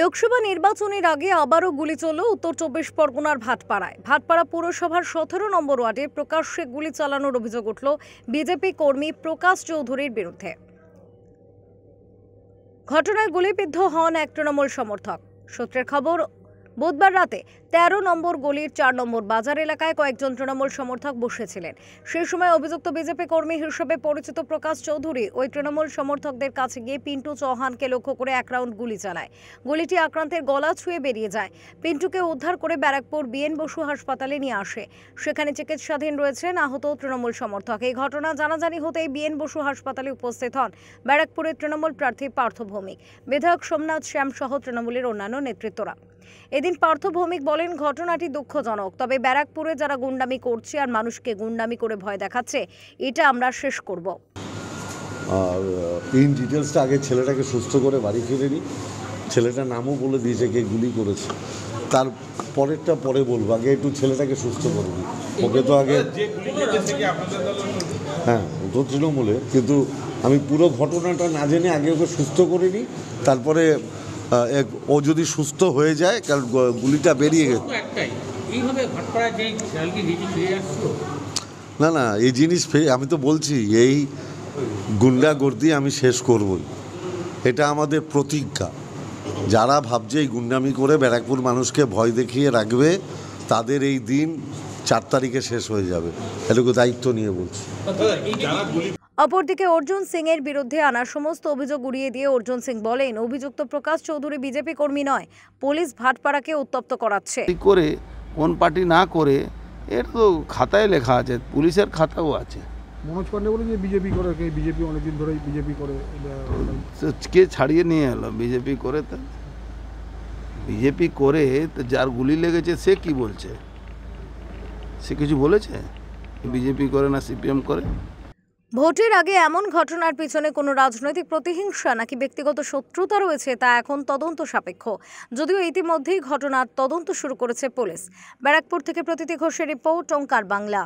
লোকসভা নির্বাচনের আগে আবারও গুলি চলল উত্তর ২৪ পরগনার ভাটপাড়ায়। ভাটপাড়া পুরসভার ১৭ নম্বর ওয়ার্ডে প্রকাশ্যে গুলি চালানোর অভিযোগ উঠল বিজেপি কর্মী প্রকাশ চৌধুরীর বিরুদ্ধে। ঘটনায় গুলিবিদ্ধ হন এক তৃণমূল সমর্থক। সূত্রের খবর, বুধবার রাতে ১৩ নম্বর গলির ৪ নম্বর বাজার এলাকায় কয়েকজন তৃণমূল সমর্থক বসেছিলেন। সেই সময় অভিযুক্ত বিজেপি কর্মী হিসেবে পরিচিত প্রকাশ চৌধুরী ওই তৃণমূল সমর্থকদের কাছে গিয়ে পিন্টু চৌহানকে লক্ষ্য করে এক রাউন্ড গুলি চালায়। গুলিটি আক্রান্তের গলা ছুঁয়ে বেরিয়ে যায়। পিন্টুকে উদ্ধার করে ব্যারাকপুর বিএন বসু হাসপাতালে নিয়ে আসে। সেখানে চিকিৎসাধীন রয়েছেন আহত তৃণমূল সমর্থক। এই ঘটনা জানাজানি হতেই বিএন বসু হাসপাতালে উপস্থিত হন ব্যারাকপুরের তৃণমূল প্রার্থী পার্থ ভৌমিক, বিধায়ক সোমনাথ শ্যাম সহ তৃণমূলের অন্যান্য নেতৃত্বরা। এদিন পার্থ ভৌমিক বলেন, ঘটনাটি দুঃখজনক, তবে ব্যারাকপুরে যারা গুন্ডামি করছে আর মানুষকে গুন্ডামি করে ভয় দেখাচ্ছে, এটা আমরা শেষ করব। ইন ডিটেলসটা আগে ছেলেটাকে সুস্থ করে বাড়ি ফিরে নি। ছেলেটার নামও বলে দিয়েছে কে গুলি করেছে, তার পরেরটা পরে বলবো। আগে একটু ছেলেটাকে সুস্থ করে দিই। ওকে তো আগে হ্যাঁ তো তৃণমূলে, কিন্তু আমি পুরো ঘটনাটা না জেনে আগে ওকে সুস্থ করে নিই, তারপরে ও যদি সুস্থ হয়ে যায়, কারণ গুলিটা বেরিয়ে গেছে। না না, এই জিনিস আমি তো বলছি, এই গুন্ডাগর্দি আমি শেষ করবই। এটা আমাদের প্রতিজ্ঞা। যারা ভাবছে এই গুন্ডামি করে ব্যারাকপুর মানুষকে ভয় দেখিয়ে রাখবে, তাদের এই দিন ৪ তারিখে শেষ হয়ে যাবে। এটুকু দায়িত্ব নিয়ে বলছি। অপরদিকে অর্জুন সিং এর বিরুদ্ধে আনা সমস্ত অভিযোগ উড়িয়ে দিয়ে অর্জুন সিং বলেন, অভিযুক্ত প্রকাশ চৌধুরী বিজেপি কর্মী নয়, পুলিশ ভাটপাড়াকে উত্তপ্ত করাচ্ছে। করে কোন পার্টি না করে, এর তো খাতায় লেখা আছে, পুলিশের খাতাও আছে। মনোজ পান্ডে বলে যে বিজেপি করে, বিজেপি অনেকদিন ধরেই বিজেপি করে। কে ছাড়িয়ে নিয়ে এলো? বিজেপি করে, তো বিজেপি করে তো যার গুলি লেগেছে সে কি বলছে? সে কিছু বলেছে? বিজেপি করে না সিপিএম করে? ভোটের আগে এমন ঘটনার পিছনে কোনো রাজনৈতিক প্রতিহিংসা নাকি ব্যক্তিগত শত্রুতা রয়েছে তা এখন তদন্ত সাপেক্ষ। যদিও ইতিমধ্যেই ঘটনার তদন্ত শুরু করেছে পুলিশ। ব্যারাকপুর থেকে প্রতীতি ঘোষের রিপোর্ট, ওঙ্কার বাংলা।